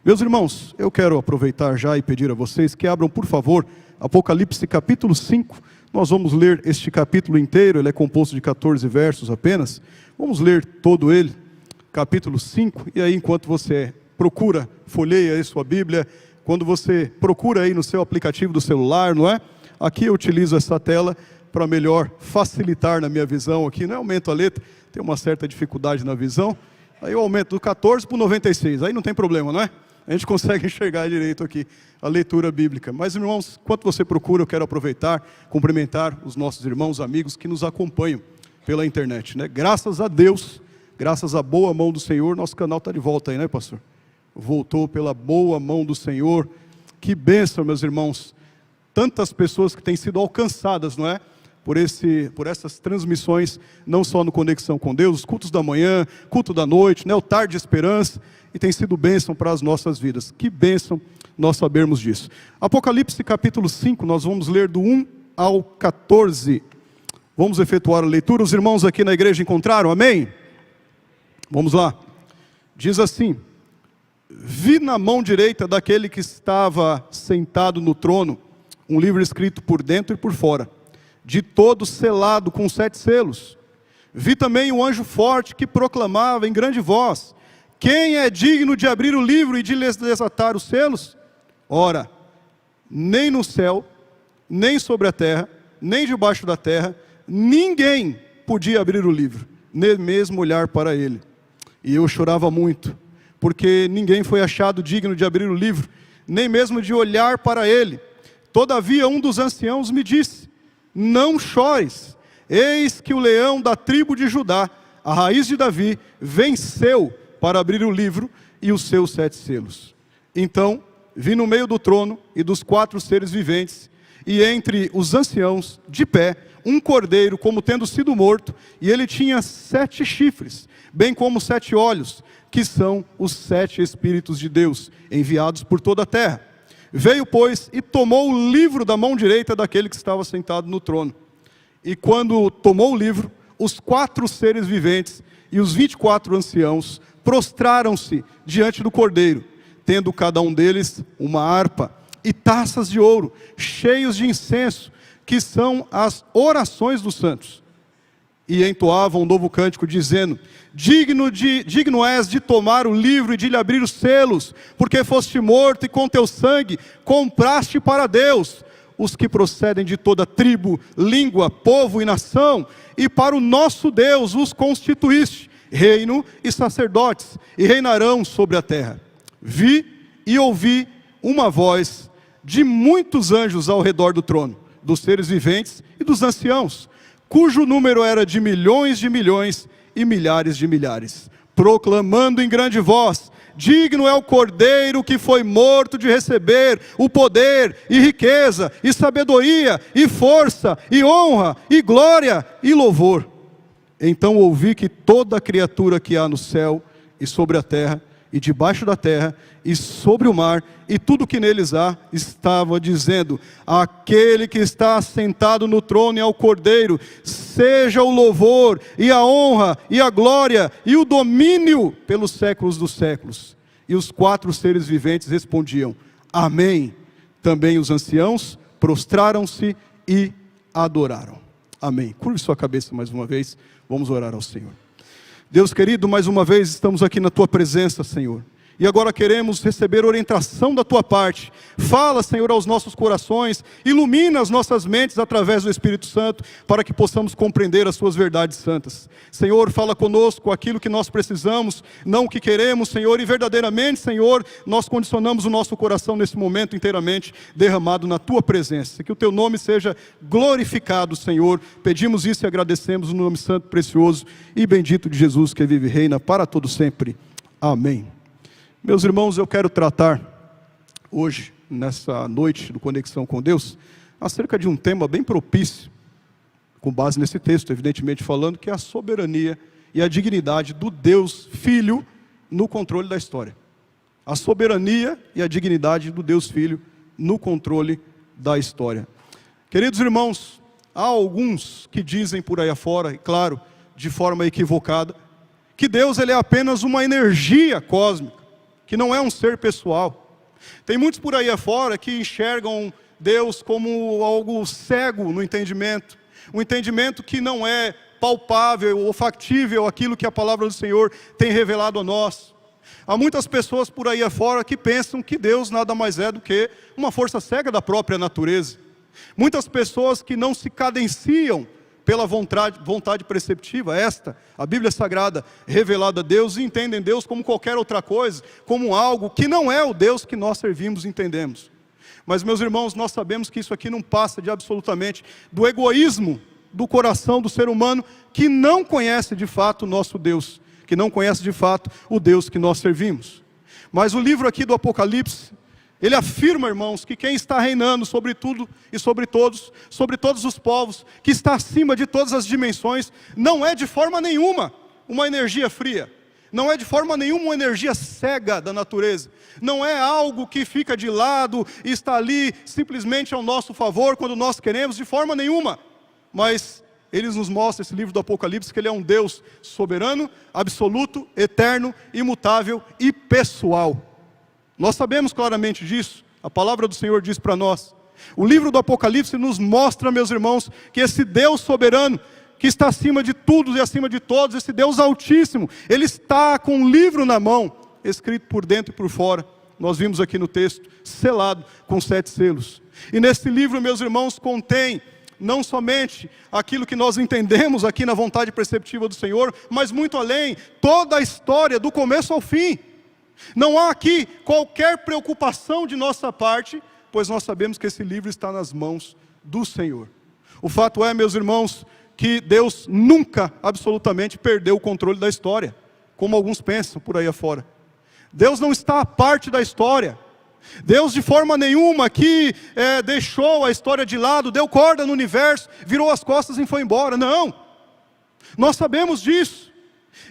Meus irmãos, eu quero aproveitar já e pedir a vocês que abram, por favor, Apocalipse capítulo 5. Nós vamos ler este capítulo inteiro, ele é composto de 14 versos apenas. Vamos ler todo ele, capítulo 5, e aí enquanto você procura, folheia aí sua Bíblia, quando você procura aí no seu aplicativo do celular, não é? Aqui eu utilizo essa tela para melhor facilitar na minha visão aqui, não é? Aumento a letra, tem uma certa dificuldade na visão, aí eu aumento do 14 para o 96, aí não tem problema, não é? A gente consegue enxergar direito aqui a leitura bíblica. Mas, irmãos, enquanto você procura, eu quero aproveitar, cumprimentar os nossos irmãos, amigos que nos acompanham pela internet, né? Graças a Deus, graças à boa mão do Senhor, nosso canal está de volta aí, né, pastor? Voltou pela boa mão do Senhor. Que bênção, meus irmãos. Tantas pessoas que têm sido alcançadas, não é? Por essas transmissões, não só no Conexão com Deus, os cultos da manhã, culto da noite, né? O Tarde de Esperança, e tem sido bênção para as nossas vidas. Que bênção nós sabermos disso. Apocalipse capítulo 5, nós vamos ler do 1 ao 14. Vamos efetuar a leitura. Os irmãos aqui na igreja encontraram? Amém? Vamos lá. Diz assim: vi na mão direita daquele que estava sentado no trono, um livro escrito por dentro e por fora, de todo selado com 7 selos. Vi também um anjo forte que proclamava em grande voz: quem é digno de abrir o livro e de lhes desatar os selos? Ora, nem no céu, nem sobre a terra, nem debaixo da terra, ninguém podia abrir o livro, nem mesmo olhar para ele. E eu chorava muito, porque ninguém foi achado digno de abrir o livro, nem mesmo de olhar para ele. Todavia um dos anciãos me disse: não chores, eis que o leão da tribo de Judá, a raiz de Davi, venceu para abrir o livro e os seus 7 selos. Então vi no meio do trono e dos 4 seres viventes, e entre os anciãos, de pé, um cordeiro como tendo sido morto, e ele tinha 7 chifres, bem como 7 olhos, que são os 7 Espíritos de Deus, enviados por toda a terra. Veio, pois, e tomou o livro da mão direita daquele que estava sentado no trono. E quando tomou o livro, os 4 seres viventes e os 24 anciãos prostraram-se diante do cordeiro, tendo cada um deles uma harpa e taças de ouro, cheios de incenso, que são as orações dos santos. E entoavam um novo cântico, dizendo: digno és de tomar o livro e de lhe abrir os selos, porque foste morto e com teu sangue compraste para Deus os que procedem de toda tribo, língua, povo e nação, e para o nosso Deus os constituíste reino e sacerdotes, e reinarão sobre a terra. Vi e ouvi uma voz de muitos anjos ao redor do trono, dos seres viventes e dos anciãos, cujo número era de milhões e milhares de milhares, proclamando em grande voz: digno é o cordeiro que foi morto de receber o poder e riqueza e sabedoria e força e honra e glória e louvor. Então ouvi que toda criatura que há no céu e sobre a terra e debaixo da terra e sobre o mar e tudo que neles há, estava dizendo: aquele que está sentado no trono e ao cordeiro, seja o louvor e a honra e a glória e o domínio pelos séculos dos séculos. E os 4 seres viventes respondiam: amém. Também os anciãos prostraram-se e adoraram. Amém. Curve sua cabeça mais uma vez, vamos orar ao Senhor. Deus querido, mais uma vez estamos aqui na Tua presença, Senhor. E agora queremos receber orientação da Tua parte. Fala, Senhor, aos nossos corações, ilumina as nossas mentes através do Espírito Santo, para que possamos compreender as Suas verdades santas. Senhor, fala conosco aquilo que nós precisamos, não o que queremos, Senhor, e verdadeiramente, Senhor, nós condicionamos o nosso coração nesse momento inteiramente derramado na Tua presença. Que o Teu nome seja glorificado, Senhor. Pedimos isso e agradecemos no nome santo, precioso e bendito de Jesus, que vive e reina para todo sempre. Amém. Meus irmãos, eu quero tratar hoje, nessa noite do Conexão com Deus, acerca de um tema bem propício, com base nesse texto, evidentemente falando, que é a soberania e a dignidade do Deus Filho no controle da história. A soberania e a dignidade do Deus Filho no controle da história. Queridos irmãos, há alguns que dizem por aí afora, e claro, de forma equivocada, que Deus ele é apenas uma energia cósmica, que não é um ser pessoal. Tem muitos por aí afora que enxergam Deus como algo cego no entendimento, um entendimento que não é palpável ou factível aquilo que a palavra do Senhor tem revelado a nós. Há muitas pessoas por aí afora que pensam que Deus nada mais é do que uma força cega da própria natureza. Muitas pessoas que não se cadenciam pela vontade preceptiva, a Bíblia Sagrada revelada a Deus, e entendem Deus como qualquer outra coisa, como algo que não é o Deus que nós servimos e entendemos. Mas, meus irmãos, nós sabemos que isso aqui não passa de absolutamente do egoísmo do coração do ser humano, que não conhece de fato o nosso Deus, que não conhece de fato o Deus que nós servimos. Mas o livro aqui do Apocalipse, ele afirma, irmãos, que quem está reinando sobre tudo e sobre todos os povos, que está acima de todas as dimensões, não é de forma nenhuma uma energia fria, não é de forma nenhuma uma energia cega da natureza, não é algo que fica de lado e está ali simplesmente ao nosso favor quando nós queremos, de forma nenhuma. Mas ele nos mostra, esse livro do Apocalipse, que ele é um Deus soberano, absoluto, eterno, imutável e pessoal. Nós sabemos claramente disso, a palavra do Senhor diz para nós. O livro do Apocalipse nos mostra, meus irmãos, que esse Deus soberano, que está acima de tudo e acima de todos, esse Deus altíssimo, ele está com um livro na mão, escrito por dentro e por fora. Nós vimos aqui no texto, selado com 7 selos. E nesse livro, meus irmãos, contém não somente aquilo que nós entendemos aqui na vontade preceptiva do Senhor, mas muito além, toda a história do começo ao fim. Não há aqui qualquer preocupação de nossa parte, pois nós sabemos que esse livro está nas mãos do Senhor. O fato é, meus irmãos, que Deus nunca, absolutamente, perdeu o controle da história, como alguns pensam por aí afora. Deus não está à parte da história. Deus de forma nenhuma aqui deixou a história de lado, deu corda no universo, virou as costas e foi embora. Não, nós sabemos disso.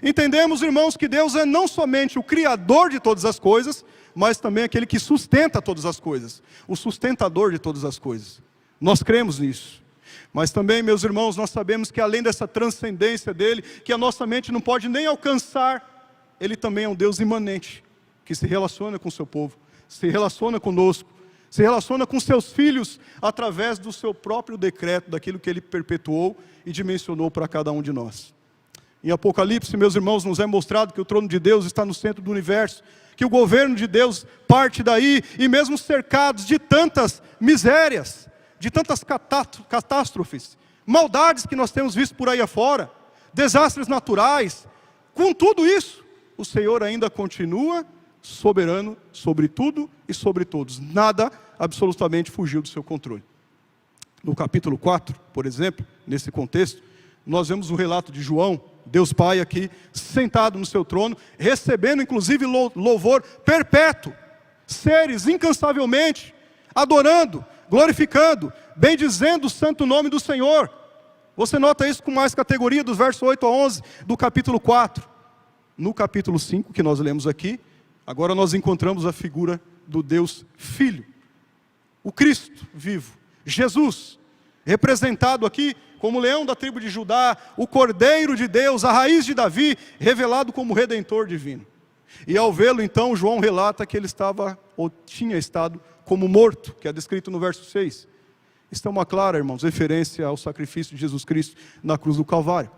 Entendemos, irmãos, que Deus é não somente o Criador de todas as coisas, mas também aquele que sustenta todas as coisas, o sustentador de todas as coisas. Nós cremos nisso. Mas também, meus irmãos, nós sabemos que além dessa transcendência dele, que a nossa mente não pode nem alcançar, ele também é um Deus imanente, que se relaciona com o seu povo, se relaciona conosco, se relaciona com seus filhos, através do seu próprio decreto, daquilo que ele perpetuou e dimensionou para cada um de nós. Em Apocalipse, meus irmãos, nos é mostrado que o trono de Deus está no centro do universo, que o governo de Deus parte daí, e mesmo cercados de tantas misérias, de tantas catástrofes, maldades que nós temos visto por aí afora, desastres naturais, com tudo isso, o Senhor ainda continua soberano sobre tudo e sobre todos. Nada absolutamente fugiu do seu controle. No capítulo 4, por exemplo, nesse contexto, nós vemos o relato de João, Deus Pai aqui, sentado no seu trono, recebendo inclusive louvor perpétuo, seres incansavelmente, adorando, glorificando, bendizendo o santo nome do Senhor. Você nota isso com mais categoria, dos versos 8 a 11, do capítulo 4. No capítulo 5, que nós lemos aqui, agora nós encontramos a figura do Deus Filho, o Cristo vivo, Jesus, representado aqui como leão da tribo de Judá, o Cordeiro de Deus, a raiz de Davi, revelado como Redentor divino. E ao vê-lo então, João relata que ele estava, ou tinha estado, como morto, que é descrito no verso 6. Isso é uma clara, irmãos, referência ao sacrifício de Jesus Cristo na cruz do Calvário.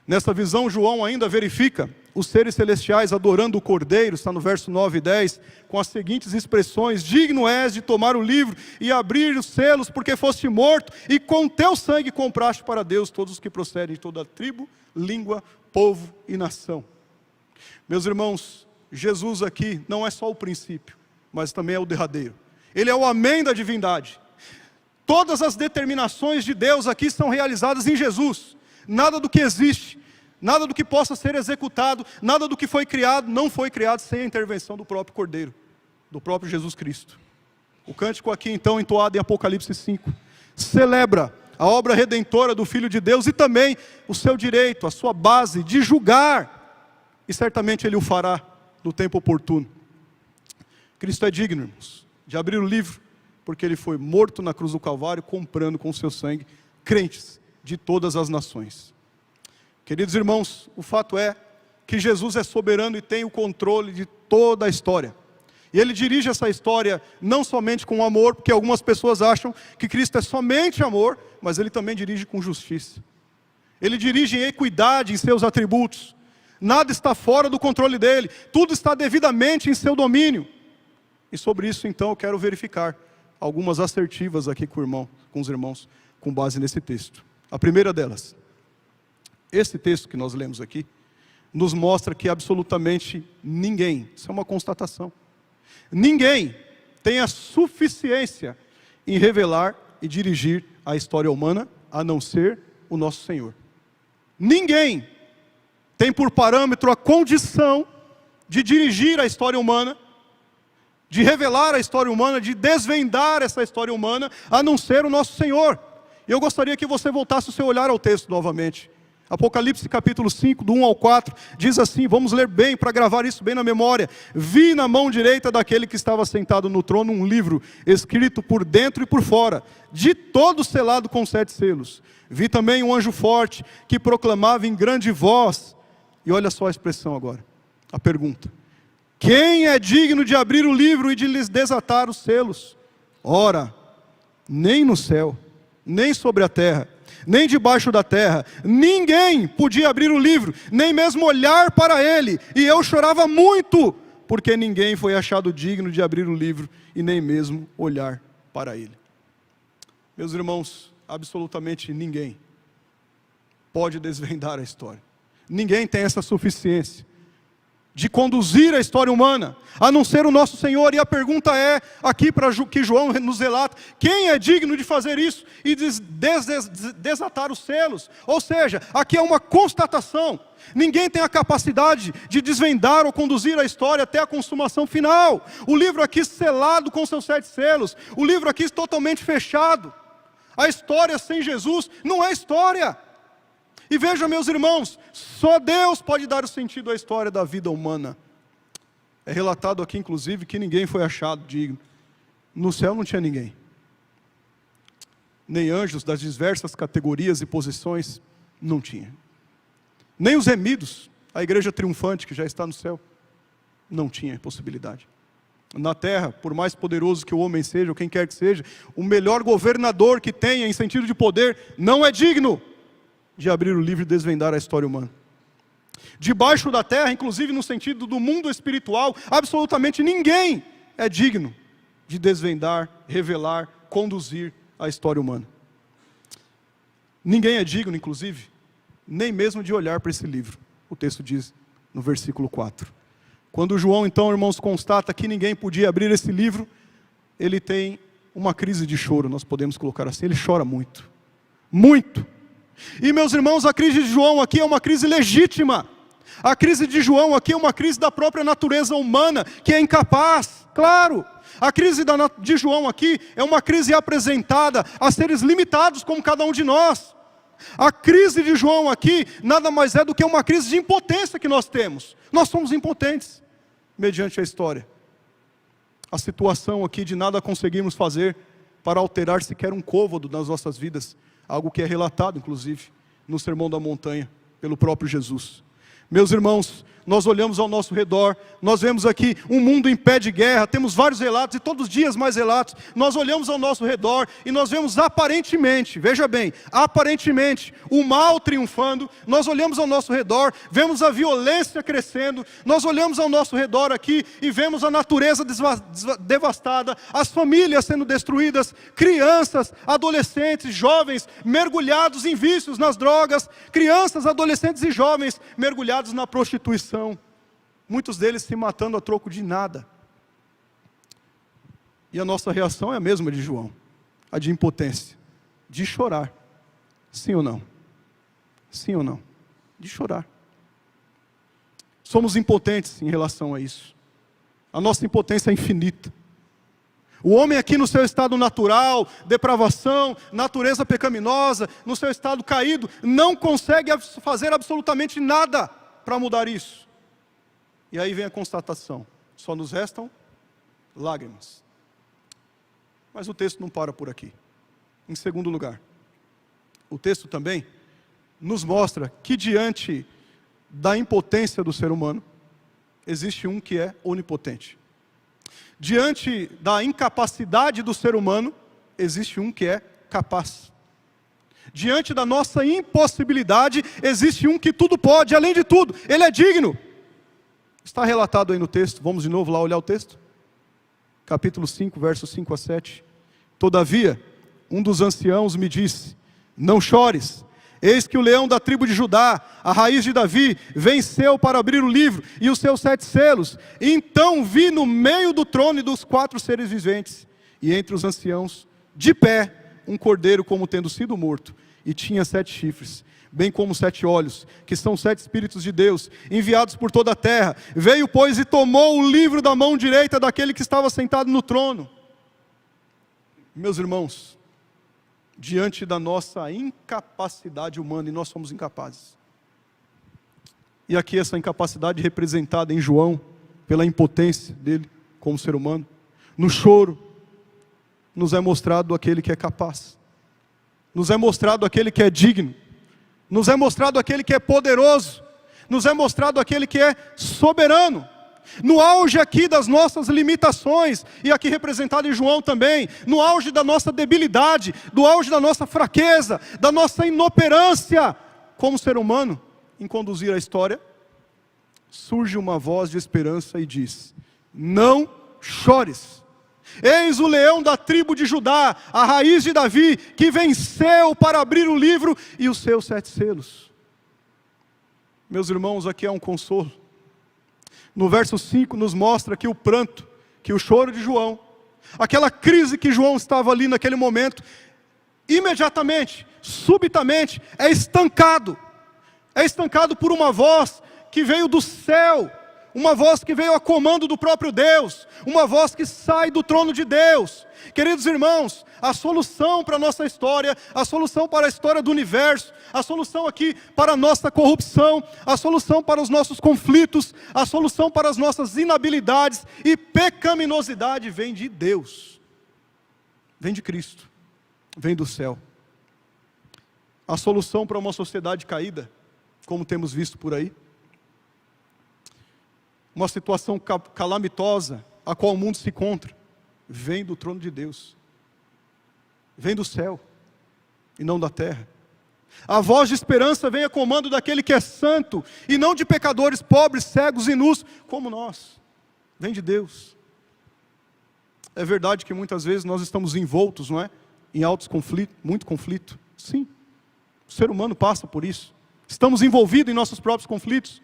Nessa visão, João ainda verifica os seres celestiais adorando o Cordeiro, está no verso 9 e 10, com as seguintes expressões: digno és de tomar o livro e abrir os selos, porque foste morto, e com teu sangue compraste para Deus todos os que procedem de toda tribo, língua, povo e nação. Meus irmãos, Jesus aqui não é só o princípio, mas também é o derradeiro. Ele é o amém da divindade. Todas as determinações de Deus aqui são realizadas em Jesus. Nada do que existe, nada do que possa ser executado, nada do que foi criado, não foi criado sem a intervenção do próprio Cordeiro, do próprio Jesus Cristo. O cântico aqui então, entoado em Apocalipse 5, celebra a obra redentora do Filho de Deus e também o seu direito, a sua base de julgar, e certamente Ele o fará no tempo oportuno. Cristo é digno, irmãos, de abrir o livro, porque Ele foi morto na cruz do Calvário, comprando com o seu sangue crentes de todas as nações. Queridos irmãos, o fato é que Jesus é soberano e tem o controle de toda a história. E Ele dirige essa história não somente com amor, porque algumas pessoas acham que Cristo é somente amor, mas Ele também dirige com justiça. Ele dirige em equidade em seus atributos. Nada está fora do controle dEle, tudo está devidamente em seu domínio. E sobre isso então eu quero verificar algumas assertivas aqui com os irmãos, com base nesse texto. A primeira delas, esse texto que nós lemos aqui, nos mostra que absolutamente ninguém, isso é uma constatação, ninguém tem a suficiência em revelar e dirigir a história humana, a não ser o nosso Senhor. Ninguém tem por parâmetro a condição de dirigir a história humana, de revelar a história humana, de desvendar essa história humana, a não ser o nosso Senhor. E eu gostaria que você voltasse o seu olhar ao texto novamente. Apocalipse capítulo 5, do 1 ao 4, diz assim, vamos ler bem, para gravar isso bem na memória. Vi na mão direita daquele que estava sentado no trono um livro, escrito por dentro e por fora, de todo selado com 7 selos. Vi também um anjo forte, que proclamava em grande voz, e olha só a expressão agora, a pergunta. Quem é digno de abrir o livro e de lhes desatar os selos? Ora, nem no céu, nem sobre a terra, nem debaixo da terra, ninguém podia abrir o livro, nem mesmo olhar para ele. E eu chorava muito, porque ninguém foi achado digno de abrir o livro e nem mesmo olhar para ele. Meus irmãos, absolutamente ninguém pode desvendar a história. Ninguém tem essa suficiência de conduzir a história humana, a não ser o nosso Senhor. E a pergunta é, aqui para que João nos relata, quem é digno de fazer isso e desatar os selos? Ou seja, aqui é uma constatação, ninguém tem a capacidade de desvendar ou conduzir a história até a consumação final. O livro aqui selado com seus 7 selos, o livro aqui totalmente fechado. A história sem Jesus não é história. E veja, meus irmãos, só Deus pode dar o sentido à história da vida humana. É relatado aqui, inclusive, que ninguém foi achado digno. No céu não tinha ninguém. Nem anjos das diversas categorias e posições, não tinha. Nem os remidos, a igreja triunfante que já está no céu, não tinha possibilidade. Na terra, por mais poderoso que o homem seja, ou quem quer que seja, o melhor governador que tenha em sentido de poder, não é digno de abrir o livro e desvendar a história humana. Debaixo da terra, inclusive no sentido do mundo espiritual, absolutamente ninguém é digno de desvendar, revelar, conduzir a história humana. Ninguém é digno, inclusive, nem mesmo de olhar para esse livro. O texto diz no versículo 4. Quando João, então, irmãos, constata que ninguém podia abrir esse livro, ele tem uma crise de choro, nós podemos colocar assim, ele chora muito. Muito. E meus irmãos, a crise de João aqui é uma crise legítima. A crise de João aqui é uma crise da própria natureza humana, que é incapaz, claro. A crise de João aqui é uma crise apresentada a seres limitados como cada um de nós. A crise de João aqui nada mais é do que uma crise de impotência que nós temos. Nós somos impotentes, mediante a história. A situação aqui de nada conseguirmos fazer para alterar sequer um côvado nas nossas vidas. Algo que é relatado, inclusive, no Sermão da Montanha, pelo próprio Jesus. Meus irmãos, nós olhamos ao nosso redor, nós vemos aqui um mundo em pé de guerra, temos vários relatos, e todos os dias mais relatos. Nós olhamos ao nosso redor e nós vemos aparentemente, veja bem, aparentemente, o mal triunfando. Nós olhamos ao nosso redor, vemos a violência crescendo. Nós olhamos ao nosso redor aqui e vemos a natureza devastada, as famílias sendo destruídas, crianças, adolescentes, jovens mergulhados em vícios, nas drogas, crianças, adolescentes e jovens mergulhados na prostituição. Muitos deles se matando a troco de nada. E a nossa reação é a mesma de João, a de impotência, de chorar. Sim ou não? Sim ou não? De chorar. Somos impotentes em relação a isso. A nossa impotência é infinita. O homem aqui no seu estado natural, depravação, natureza pecaminosa, no seu estado caído, não consegue fazer absolutamente nada para mudar isso. E aí vem a constatação, só nos restam lágrimas. Mas o texto não para por aqui. Em segundo lugar, o texto também nos mostra que diante da impotência do ser humano, existe um que é onipotente. Diante da incapacidade do ser humano, existe um que é capaz. Diante da nossa impossibilidade, existe um que tudo pode, além de tudo, ele é digno. Está relatado aí no texto, vamos de novo lá olhar o texto? Capítulo 5, versos 5 a 7. Todavia, um dos anciãos me disse: não chores, eis que o leão da tribo de Judá, a raiz de Davi, venceu para abrir o livro e os seus 7 selos. Então vi no meio do trono e dos 4 seres viventes, e entre os anciãos, de pé, um cordeiro como tendo sido morto, e tinha 7 chifres, bem como 7 olhos, que são 7 Espíritos de Deus, enviados por toda a terra. Veio, pois, e tomou o livro da mão direita daquele que estava sentado no trono. Meus irmãos, diante da nossa incapacidade humana, e nós somos incapazes, e aqui essa incapacidade representada em João, pela impotência dele como ser humano, no choro, nos é mostrado aquele que é capaz, nos é mostrado aquele que é digno, nos é mostrado aquele que é poderoso, nos é mostrado aquele que é soberano. No auge aqui das nossas limitações, e aqui representado em João também, no auge da nossa debilidade, do auge da nossa fraqueza, da nossa inoperância como ser humano em conduzir a história, surge uma voz de esperança e diz: não chores. Eis o leão da tribo de Judá, a raiz de Davi, que venceu para abrir o livro e os seus 7 selos. Meus irmãos, aqui é um consolo. No verso 5 nos mostra que o pranto, que o choro de João, aquela crise que João estava ali naquele momento, imediatamente, subitamente, é estancado por uma voz que veio do céu, uma voz que veio a comando do próprio Deus, uma voz que sai do trono de Deus. Queridos irmãos, a solução para a nossa história, a solução para a história do universo, a solução aqui para a nossa corrupção, a solução para os nossos conflitos, a solução para as nossas inabilidades e pecaminosidade vem de Deus, vem de Cristo, vem do céu. A solução para uma sociedade caída, como temos visto por aí, uma situação calamitosa a qual o mundo se encontra, vem do trono de Deus, vem do céu e não da terra. A voz de esperança vem a comando daquele que é santo e não de pecadores pobres, cegos e nus como nós, vem de Deus. É verdade que muitas vezes nós estamos envoltos, não é? Em altos conflitos, muito conflito, sim, o ser humano passa por isso, estamos envolvidos em nossos próprios conflitos.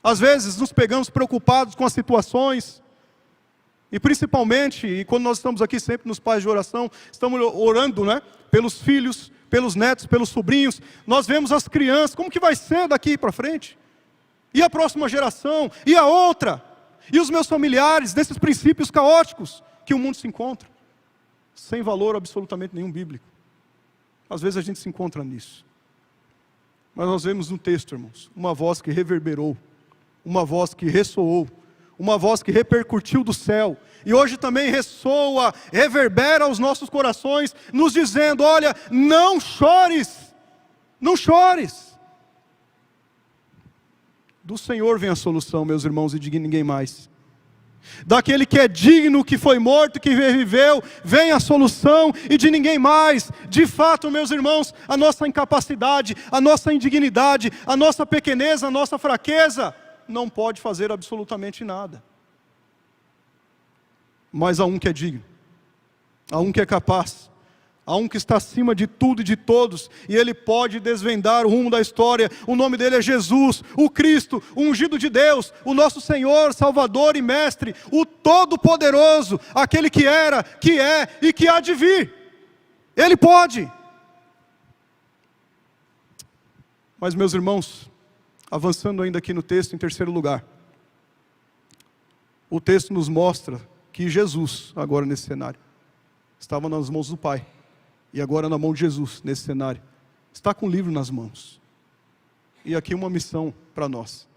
Às vezes nos pegamos preocupados com as situações, e principalmente, e quando nós estamos aqui sempre nos pais de oração, estamos orando, né, pelos filhos, pelos netos, pelos sobrinhos, nós vemos as crianças, como que vai ser daqui para frente? E a próxima geração? E a outra? E os meus familiares, desses princípios caóticos que o mundo se encontra, sem valor absolutamente nenhum bíblico. Às vezes a gente se encontra nisso. Mas nós vemos no texto, irmãos, uma voz que reverberou, uma voz que ressoou, uma voz que repercutiu do céu, e hoje também ressoa, reverbera aos nossos corações, nos dizendo: olha, não chores, não chores. Do Senhor vem a solução, meus irmãos, e de ninguém mais. Daquele que é digno, que foi morto, que reviveu, vem a solução, e de ninguém mais. De fato, meus irmãos, a nossa incapacidade, a nossa indignidade, a nossa pequenez, a nossa fraqueza, não pode fazer absolutamente nada. Mas há um que é digno, há um que é capaz, há um que está acima de tudo e de todos, e ele pode desvendar o rumo da história. O nome dele é Jesus, o Cristo, o ungido de Deus, o nosso Senhor, Salvador e Mestre, o Todo-Poderoso, aquele que era, que é e que há de vir. Ele pode. Mas, meus irmãos, avançando ainda aqui no texto, em terceiro lugar, o texto nos mostra que Jesus, agora nesse cenário, estava nas mãos do Pai, e agora na mão de Jesus, nesse cenário, está com o livro nas mãos. E aqui uma missão para nós.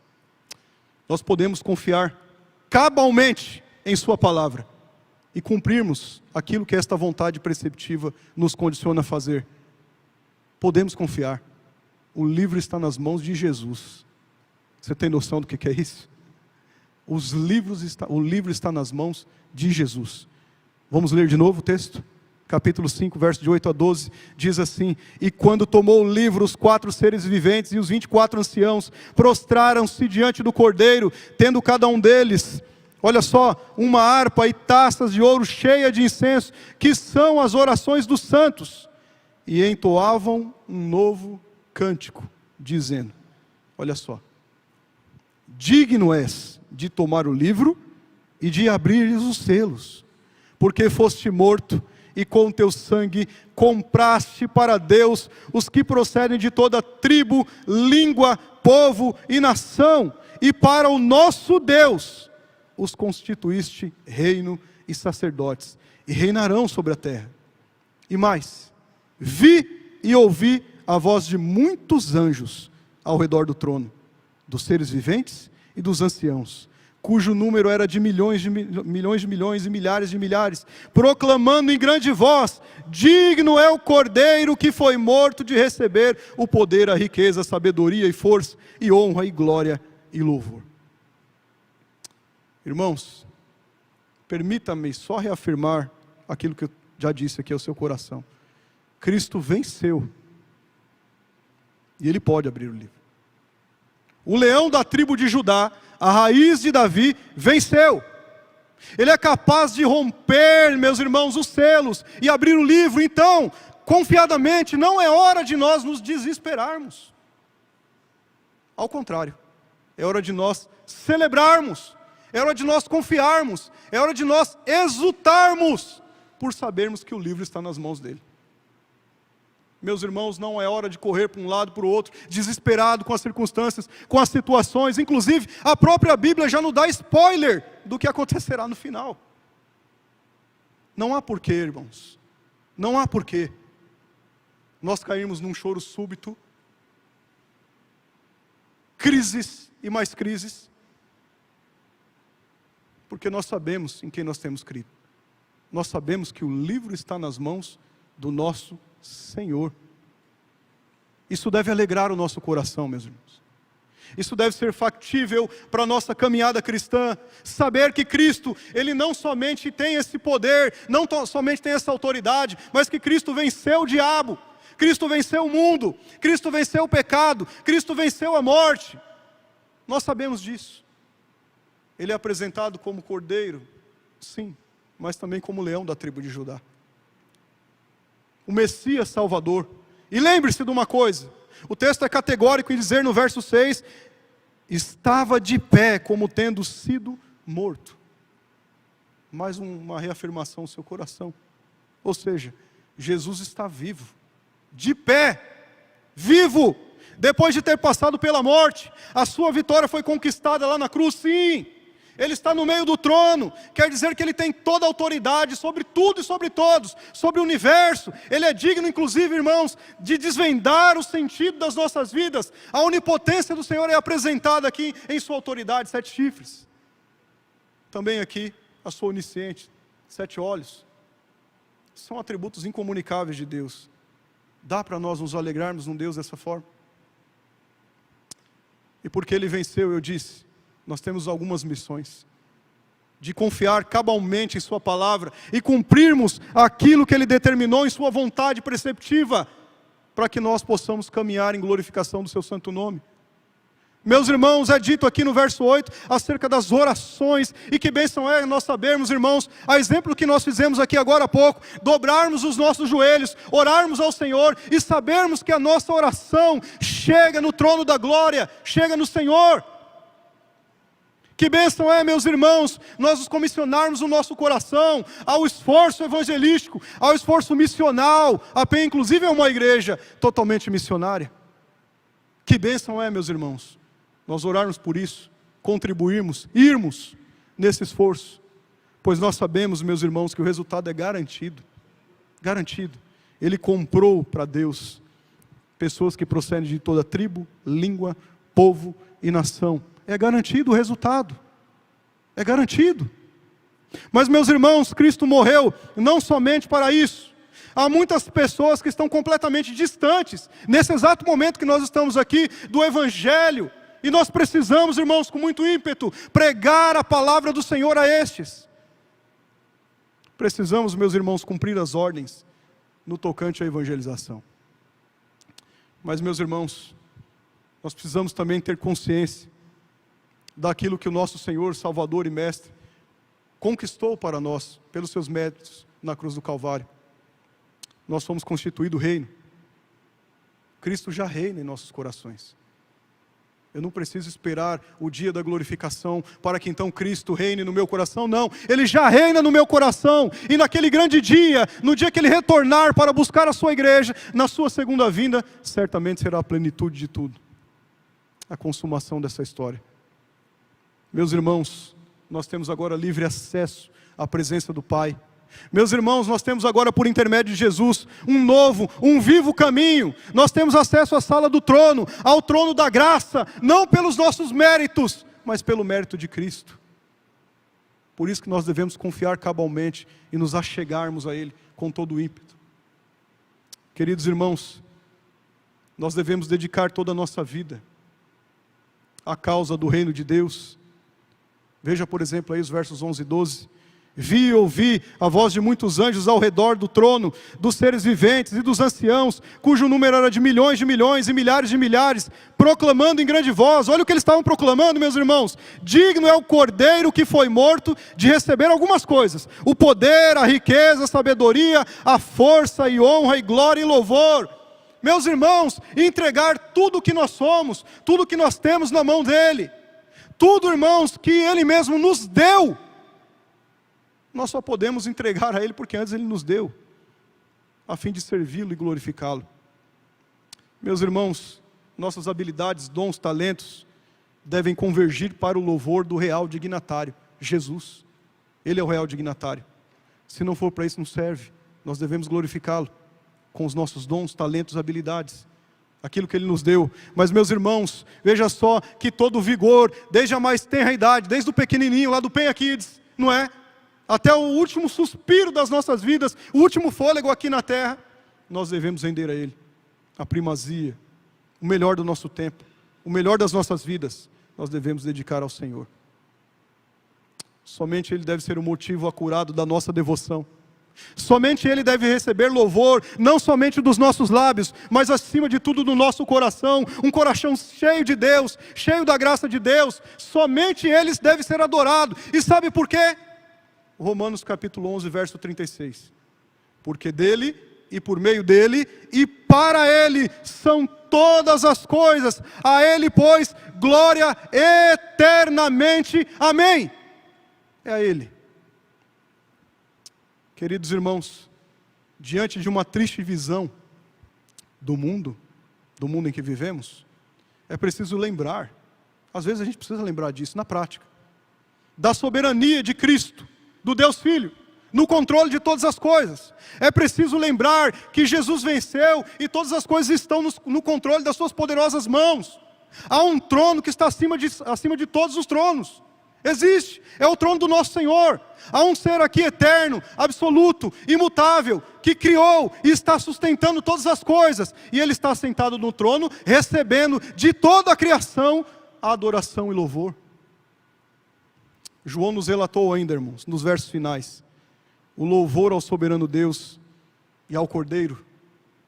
Nós podemos confiar cabalmente em sua palavra, e cumprirmos aquilo que esta vontade preceptiva nos condiciona a fazer. Podemos confiar. O livro está nas mãos de Jesus. Você tem noção do que é isso? O livro está nas mãos de Jesus. Vamos ler de novo o texto? Capítulo 5, verso de 8 a 12, diz assim: E quando tomou o livro, os 4 seres viventes e os 24 anciãos prostraram-se diante do Cordeiro, tendo cada um deles, olha só, uma harpa e taças de ouro cheia de incenso, que são as orações dos santos, e entoavam um novo cântico, dizendo, olha só, digno és de tomar o livro e de abrir os selos, porque foste morto, e com teu sangue compraste para Deus os que procedem de toda tribo, língua, povo e nação, e para o nosso Deus os constituíste reino e sacerdotes, e reinarão sobre a terra. E mais, vi e ouvi a voz de muitos anjos ao redor do trono, dos seres viventes e dos anciãos, cujo número era de milhões e milhares de milhares, proclamando em grande voz: digno é o Cordeiro que foi morto de receber o poder, a riqueza, a sabedoria e força, e honra e glória e louvor. Irmãos, permita-me só reafirmar aquilo que eu já disse aqui ao seu coração. Cristo venceu, e Ele pode abrir o livro. O leão da tribo de Judá, a raiz de Davi, venceu. Ele é capaz de romper, meus irmãos, os selos e abrir o livro. Então, confiadamente, não é hora de nós nos desesperarmos. Ao contrário, é hora de nós celebrarmos, é hora de nós confiarmos, é hora de nós exultarmos, por sabermos que o livro está nas mãos dele. Meus irmãos, não é hora de correr para um lado para o outro, desesperado com as circunstâncias, com as situações. Inclusive, a própria Bíblia já nos dá spoiler do que acontecerá no final. Não há porquê, irmãos, não há porquê nós cairmos num choro súbito, crises e mais crises, porque nós sabemos em quem nós temos crido. Nós sabemos que o livro está nas mãos do nosso Senhor. Isso deve alegrar o nosso coração, meus irmãos. Isso deve ser factível para a nossa caminhada cristã. Saber que Cristo, Ele não somente tem esse poder, não somente tem essa autoridade, mas que Cristo venceu o diabo, Cristo venceu o mundo, Cristo venceu o pecado, Cristo venceu a morte. Nós sabemos disso. Ele é apresentado como Cordeiro, sim, mas também como leão da tribo de Judá. O Messias Salvador. E lembre-se de uma coisa, o texto é categórico em dizer no verso 6, estava de pé como tendo sido morto. Mais uma reafirmação no seu coração. Ou seja, Jesus está vivo, de pé, vivo, depois de ter passado pela morte. A sua vitória foi conquistada lá na cruz, sim. Ele está no meio do trono, quer dizer que Ele tem toda a autoridade sobre tudo e sobre todos, sobre o universo. Ele é digno, inclusive, irmãos, de desvendar o sentido das nossas vidas. A onipotência do Senhor é apresentada aqui em sua autoridade, 7 chifres. Também aqui, a sua onisciente, 7 olhos. São atributos incomunicáveis de Deus. Dá para nós nos alegrarmos num Deus dessa forma? E porque Ele venceu, eu disse, nós temos algumas missões, de confiar cabalmente em sua palavra, e cumprirmos aquilo que Ele determinou em sua vontade preceptiva, para que nós possamos caminhar em glorificação do seu santo nome. Meus irmãos, é dito aqui no verso 8, acerca das orações, e que bênção é nós sabermos, irmãos, a exemplo que nós fizemos aqui agora há pouco, dobrarmos os nossos joelhos, orarmos ao Senhor, e sabermos que a nossa oração chega no trono da glória, chega no Senhor. Que bênção é, meus irmãos, nós nos comissionarmos o nosso coração ao esforço evangelístico, ao esforço missional. A PEN, inclusive, é uma igreja totalmente missionária. Que bênção é, meus irmãos, nós orarmos por isso, contribuirmos, irmos nesse esforço, pois nós sabemos, meus irmãos, que o resultado é garantido. Garantido. Ele comprou para Deus pessoas que procedem de toda tribo, língua, povo e nação. É garantido o resultado, é garantido. Mas, meus irmãos, Cristo morreu não somente para isso. Há muitas pessoas que estão completamente distantes, nesse exato momento que nós estamos aqui, do Evangelho, E nós precisamos, irmãos, com muito ímpeto, pregar a palavra do Senhor a estes. Precisamos, meus irmãos, cumprir as ordens no tocante à evangelização. Mas, meus irmãos, nós precisamos também ter consciência daquilo que o nosso Senhor, Salvador e Mestre conquistou para nós, pelos seus méritos na cruz do Calvário. Nós fomos constituído reino. Cristo já reina em nossos corações. Eu não preciso esperar o dia da glorificação para que então Cristo reine no meu coração, não. Ele já reina no meu coração, e naquele grande dia, no dia que Ele retornar para buscar a sua igreja, na sua segunda vinda, certamente será a plenitude de tudo, a consumação dessa história. Meus irmãos, nós temos agora livre acesso à presença do Pai. Meus irmãos, nós temos agora, por intermédio de Jesus, um novo, um vivo caminho. Nós temos acesso à sala do trono, ao trono da graça, não pelos nossos méritos, mas pelo mérito de Cristo. Por isso que nós devemos confiar cabalmente e nos achegarmos a Ele com todo o ímpeto. Queridos irmãos, nós devemos dedicar toda a nossa vida à causa do reino de Deus. Veja, por exemplo, aí os versos 11 e 12. Vi e ouvi a voz de muitos anjos ao redor do trono, dos seres viventes e dos anciãos, cujo número era de milhões e milhares de milhares, proclamando em grande voz. Olha o que eles estavam proclamando, meus irmãos. Digno é o Cordeiro que foi morto de receber algumas coisas: o poder, a riqueza, a sabedoria, a força e honra e glória e louvor. Meus irmãos, entregar tudo o que nós somos, tudo o que nós temos na mão dEle, tudo, irmãos, que Ele mesmo nos deu, nós só podemos entregar a Ele porque antes Ele nos deu, a fim de servi-lo e glorificá-lo. Meus irmãos, nossas habilidades, dons, talentos, devem convergir para o louvor do real dignatário, Jesus. Ele é o real dignatário. Se não for para isso, não serve. Nós devemos glorificá-lo com os nossos dons, talentos, habilidades, aquilo que Ele nos deu. Mas, meus irmãos, veja só que todo o vigor, desde a mais tenra idade, desde o pequenininho, lá do Penha Kids, não é? Até o último suspiro das nossas vidas, o último fôlego aqui na terra, nós devemos render a Ele a primazia, o melhor do nosso tempo, o melhor das nossas vidas, nós devemos dedicar ao Senhor. Somente Ele deve ser o motivo acurado da nossa devoção. Somente Ele deve receber louvor, não somente dos nossos lábios, mas acima de tudo do nosso coração, um coração cheio de Deus, cheio da graça de Deus. Somente Ele deve ser adorado. E sabe por quê? Romanos capítulo 11, verso 36. Porque dele, e por meio dele, e para Ele são todas as coisas. A Ele, pois, glória eternamente. Amém. É a Ele. Queridos irmãos, diante de uma triste visão do mundo em que vivemos, é preciso lembrar, às vezes a gente precisa lembrar disso na prática, da soberania de Cristo, do Deus Filho, no controle de todas as coisas. É preciso lembrar que Jesus venceu e todas as coisas estão no controle das suas poderosas mãos. Há um trono que está acima de todos os tronos. Existe, é o trono do nosso Senhor. Há um ser aqui eterno, absoluto, imutável, que criou e está sustentando todas as coisas. E Ele está sentado no trono, recebendo de toda a criação a adoração e louvor. João nos relatou ainda, irmãos, nos versos finais, o louvor ao soberano Deus e ao Cordeiro,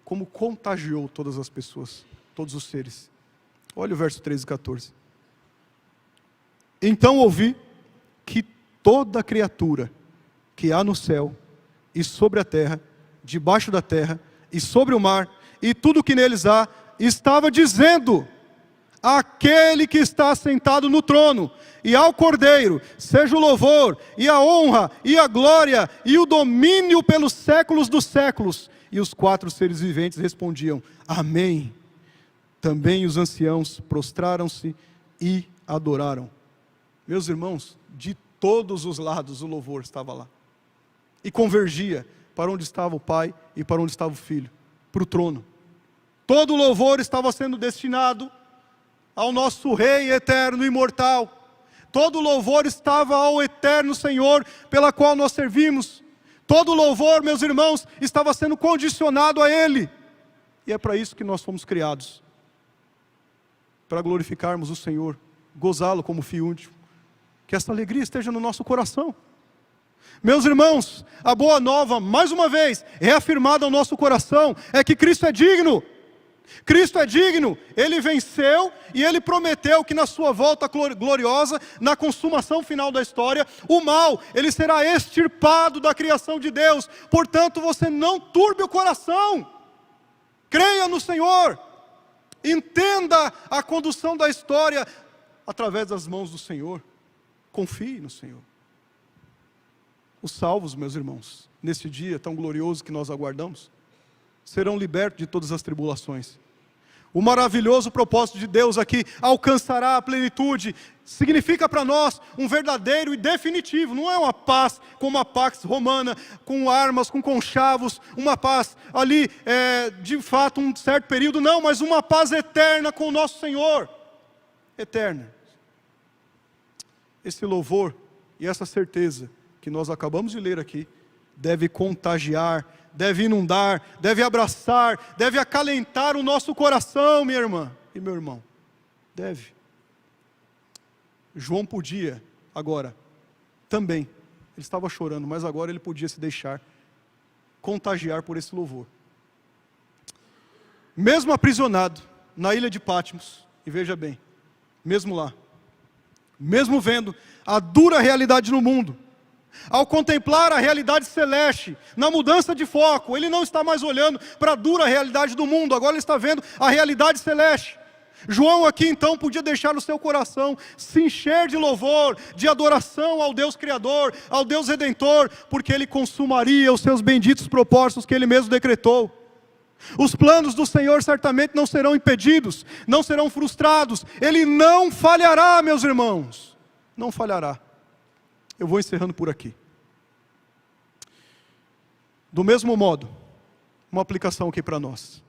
como contagiou todas as pessoas, todos os seres. Olha o verso 13 e 14. Então ouvi que toda criatura que há no céu e sobre a terra, debaixo da terra e sobre o mar, e tudo que neles há, estava dizendo: aquele que está sentado no trono e ao Cordeiro, seja o louvor, e a honra, e a glória, e o domínio pelos séculos dos séculos. E os 4 seres viventes respondiam: amém. Também os anciãos prostraram-se e adoraram. Meus irmãos, de todos os lados o louvor estava lá. E convergia para onde estava o Pai e para onde estava o Filho, para o trono. Todo o louvor estava sendo destinado ao nosso Rei eterno e imortal. Todo louvor estava ao eterno Senhor, pela qual nós servimos. Todo louvor, meus irmãos, estava sendo condicionado a Ele. E é para isso que nós fomos criados. para glorificarmos o Senhor, gozá-lo como filho único. Que essa alegria esteja no nosso coração. Meus irmãos, a boa nova, mais uma vez, reafirmada ao nosso coração, é que Cristo é digno. Cristo é digno, Ele venceu e Ele prometeu que na sua volta gloriosa, na consumação final da história, o mal, ele será extirpado da criação de Deus. Portanto, você não turbe o coração. Creia no Senhor. Entenda a condução da história através das mãos do Senhor. Confie no Senhor. Os salvos, meus irmãos, neste dia tão glorioso que nós aguardamos, serão libertos de todas as tribulações. O maravilhoso propósito de Deus aqui alcançará a plenitude. Significa para nós um verdadeiro e definitivo. Não é uma paz como a Pax Romana, com armas, com conchavos, uma paz ali, de fato, um certo período. Não, mas uma paz eterna com o nosso Senhor. Eterna. Esse louvor e essa certeza que nós acabamos de ler aqui, deve contagiar, deve inundar, deve abraçar, deve acalentar o nosso coração, minha irmã e meu irmão. Deve. João podia, agora, também, ele estava chorando, mas agora ele podia se deixar contagiar por esse louvor. Mesmo aprisionado na ilha de Patmos, e veja bem, mesmo lá, mesmo vendo a dura realidade no mundo, ao contemplar a realidade celeste, na mudança de foco, ele não está mais olhando para a dura realidade do mundo, agora ele está vendo a realidade celeste. João aqui então podia deixar o seu coração se encher de louvor, de adoração ao Deus Criador, ao Deus Redentor, porque ele consumaria os seus benditos propósitos que ele mesmo decretou. Os planos do Senhor certamente não serão impedidos, não serão frustrados, Ele não falhará, meus irmãos, não falhará. Eu vou encerrando por aqui. Do mesmo modo, uma aplicação aqui para nós.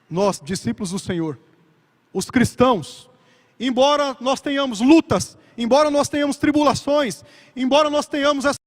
Nós, discípulos do Senhor, os cristãos, embora nós tenhamos lutas, embora nós tenhamos tribulações, embora nós tenhamos essa